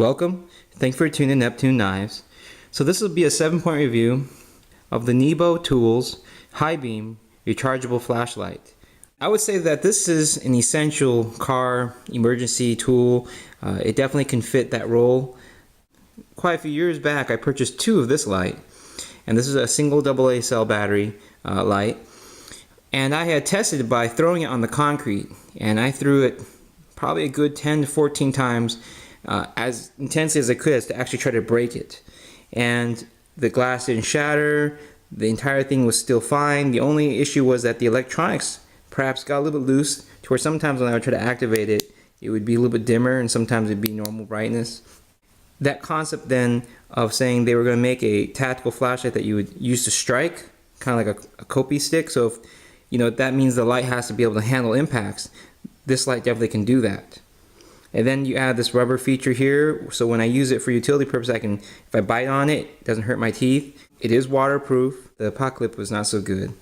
Welcome. Thanks for tuning in Neptune Knives. So this will be a 7-point review of the Nebo Tools Highbeam rechargeable flashlight. I would say that this is an essential car emergency tool. It definitely can fit that role. Quite a few years back I purchased 2 of this light, and this is a single AA cell battery light, and I had tested it by throwing it on the concrete, and I threw it probably a good 10 to 14 times as intensely as I could to actually try to break it. And the glass didn't shatter, the entire thing was still fine. The only issue was that the electronics perhaps got a little bit loose to where sometimes when I would try to activate it, it would be a little bit dimmer and sometimes it'd be normal brightness. That concept then of saying they were going to make a tactical flashlight that you would use to strike, kind of like a copy stick, so if that means the light has to be able to handle impacts, this light definitely can do that. And then you add this rubber feature here, so when I use it for utility purpose, if I bite on it, it doesn't hurt my teeth. It is waterproof. The pot clip was not so good.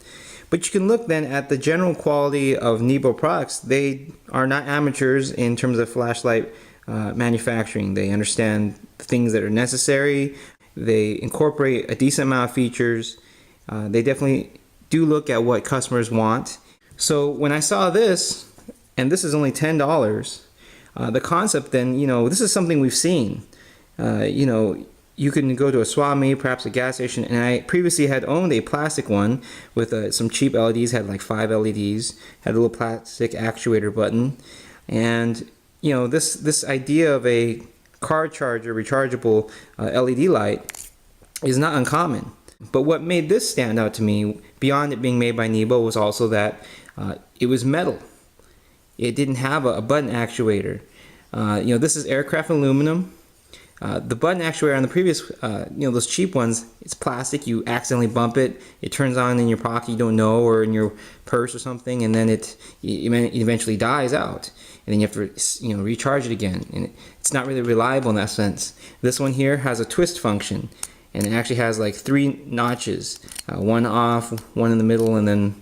But you can look then at the general quality of Nebo products. They are not amateurs in terms of flashlight manufacturing. They understand the things that are necessary. They incorporate a decent amount of features. They definitely do look at what customers want. So when I saw this, and this is only $10, the concept then, this is something we've seen. You can go to a swap meet, perhaps a gas station, and I previously had owned a plastic one with some cheap LEDs, had like 5 LEDs, had a little plastic actuator button, and this idea of a car charger rechargeable LED light is not uncommon. But what made this stand out to me, beyond it being made by Nebo, was also that it was metal. It didn't have a button actuator. This is aircraft aluminum. The button actuator on the previous, those cheap ones, it's plastic. You accidentally bump it, it turns on in your pocket, you don't know, or in your purse or something, and then it eventually dies out. And then you have to, recharge it again. And it's not really reliable in that sense. This one here has a twist function, and it actually has like 3 notches, one off, one in the middle, and then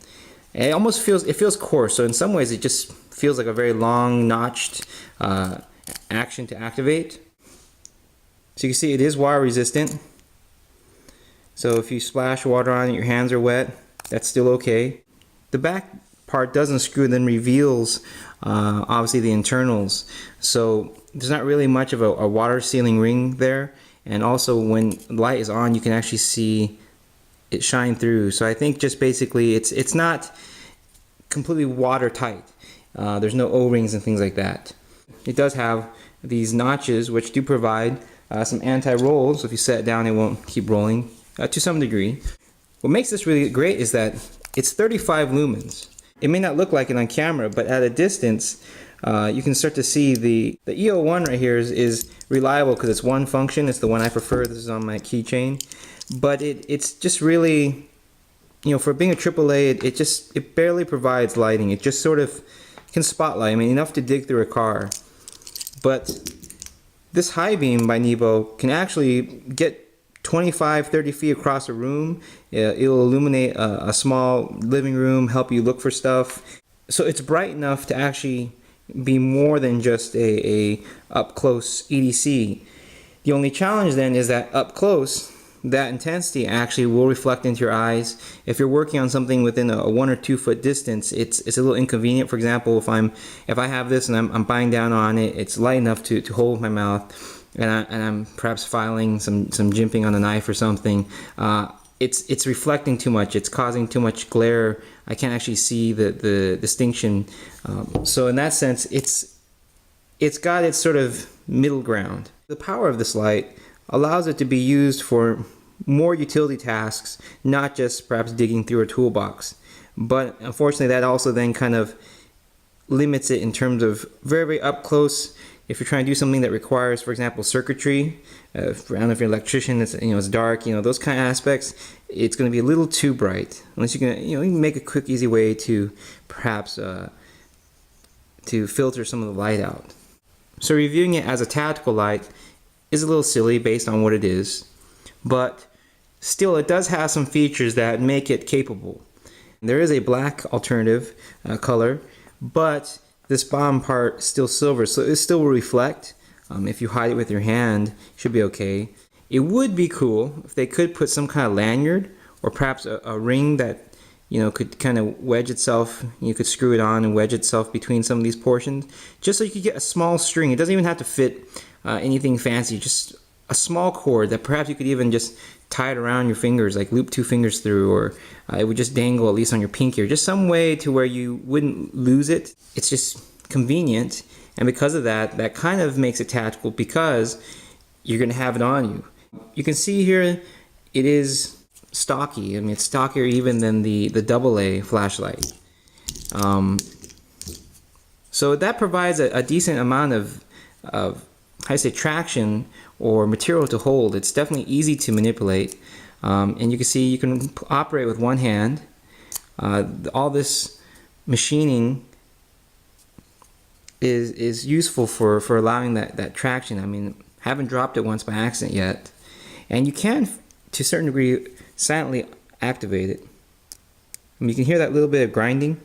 it almost feels coarse. So in some ways, it just feels like a very long notched action to activate. So you can see it is water resistant. So if you splash water on it, your hands are wet, that's still okay. The back part doesn't screw and then reveals obviously the internals. So there's not really much of a water sealing ring there. And also when light is on, you can actually see it shine through. So I think just basically it's not completely watertight. There's no O-rings and things like that. It does have these notches which do provide some anti-roll, so if you set it down it won't keep rolling to some degree. What makes this really great is that it's 35 lumens. It may not look like it on camera, but at a distance you can start to see the EO1 right here is reliable because it's one function. It's the one I prefer. This is on my keychain. But it's just really, for being a AAA, it barely provides lighting. It just sort of can spotlight, enough to dig through a car. But this Highbeam by Nebo can actually get 25-30 feet across a room. It'll illuminate a small living room, help you look for stuff. So it's bright enough to actually be more than just a up-close EDC. The only challenge then is that up close, that intensity actually will reflect into your eyes. If you're working on something within a 1 or 2 foot distance, it's a little inconvenient. For example, if I have this and I'm biting down on it, it's light enough to hold my mouth, and I'm perhaps filing some jimping on a knife or something. It's reflecting too much. It's causing too much glare. I can't actually see the distinction. So in that sense, it's got its sort of middle ground. The power of this light allows it to be used for more utility tasks, not just perhaps digging through a toolbox. But unfortunately, that also then kind of limits it in terms of very, very up close. If you're trying to do something that requires, for example, circuitry, I don't know if you're an electrician, it's dark, those kind of aspects, it's going to be a little too bright. Unless you can make a quick, easy way to perhaps to filter some of the light out. So reviewing it as a tactical light is a little silly based on what it is, but still it does have some features that make it capable. There is a black alternative color, but this bottom part is still silver, so it still will reflect. If you hide it with your hand, it should be okay. It would be cool if they could put some kind of lanyard or perhaps a ring that could kind of wedge itself. You could screw it on and wedge itself between some of these portions, just so you could get a small string. It doesn't even have to fit anything fancy, just a small cord that perhaps you could even just tie it around your fingers, like loop 2 fingers through, or it would just dangle at least on your pinky, or just some way to where you wouldn't lose it. It's just convenient, and because of that, that kind of makes it tactical because you're going to have it on you. You can see here it is stocky. I mean, it's stockier even than the AA flashlight. So that provides a decent amount of how I say, traction or material to hold. It's definitely easy to manipulate, and you can see you can operate with one hand. All this machining is useful for allowing that traction. I mean, haven't dropped it once by accident yet, and you can, to a certain degree, silently activate it. I mean, you can hear that little bit of grinding,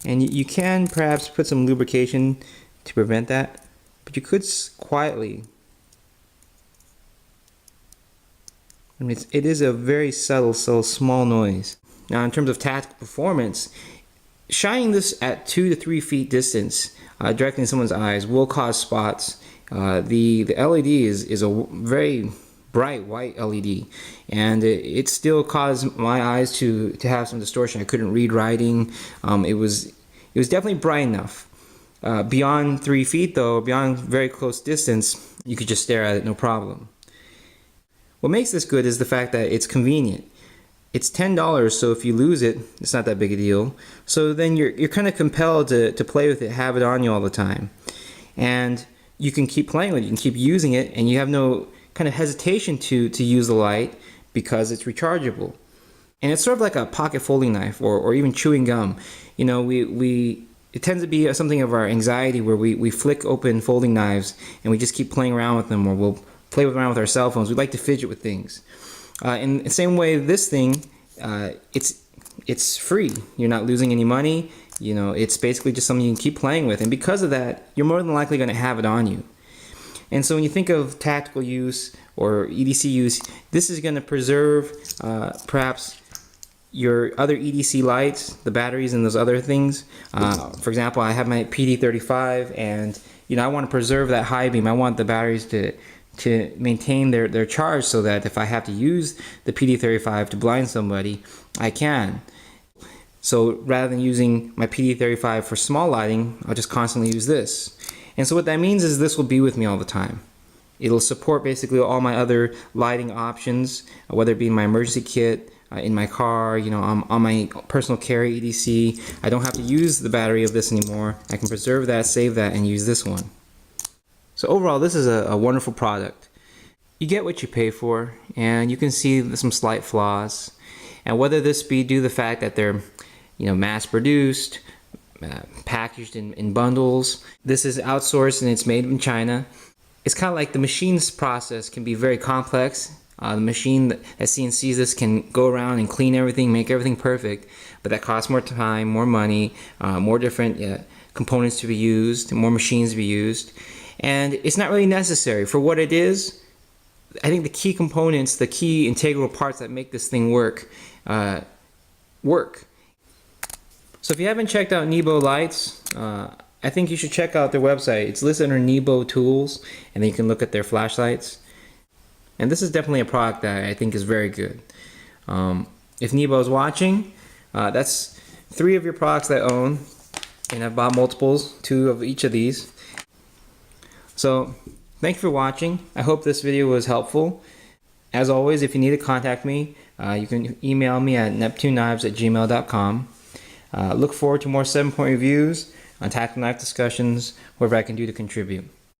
and you can perhaps put some lubrication to prevent that, but you could quietly. I mean, it is a very subtle, so small noise. Now, in terms of tactical performance, shining this at 2 to 3 feet distance directly in someone's eyes will cause spots. The LED is a very bright white LED, and it still caused my eyes to have some distortion. I couldn't read writing. It was definitely bright enough. Beyond 3 feet, though, beyond very close distance, you could just stare at it, no problem. What makes this good is the fact that it's convenient. It's $10, so if you lose it, it's not that big a deal. So then you're kind of compelled to play with it, have it on you all the time. And you can keep playing with it, you can keep using it, and you have no kind of hesitation to use the light because it's rechargeable. And it's sort of like a pocket folding knife or even chewing gum. You know, it tends to be something of our anxiety where we flick open folding knives and we just keep playing around with them, or we'll play around with our cell phones. We like to fidget with things. In the same way, this thing, it's free. You're not losing any money. You know, it's basically just something you can keep playing with, and because of that, you're more than likely going to have it on you. And so when you think of tactical use or EDC use, this is going to preserve perhaps your other EDC lights, the batteries and those other things. For example, I have my PD35, and I want to preserve that Highbeam. I want the batteries to maintain their charge so that if I have to use the PD35 to blind somebody, I can. So rather than using my PD35 for small lighting, I'll just constantly use this. And so what that means is this will be with me all the time. It'll support basically all my other lighting options, whether it be my emergency kit, in my car, on my personal carry EDC. I don't have to use the battery of this anymore. I can preserve that, save that, and use this one. So overall, this is a wonderful product. You get what you pay for, and you can see some slight flaws. And whether this be due to the fact that they're mass-produced, packaged in bundles, this is outsourced and it's made in China. It's kind of like the machine's process can be very complex. The machine that CNCs this can go around and clean everything, make everything perfect, but that costs more time, more money, more different components to be used, more machines to be used. And it's not really necessary for what it is. I think the key components, the key integral parts that make this thing work. So if you haven't checked out Nebo lights, I think you should check out their website. It's listed under Nebo tools, and then you can look at their flashlights. And this is definitely a product that I think is very good. If Nebo is watching, that's 3 of your products that I own, and I've bought multiples, 2 of each of these. So thank you for watching. I hope this video was helpful. As always, if you need to contact me, you can email me at NeptuneKnives@gmail.com. Look forward to more 7-point reviews on tactical knife discussions, whatever I can do to contribute.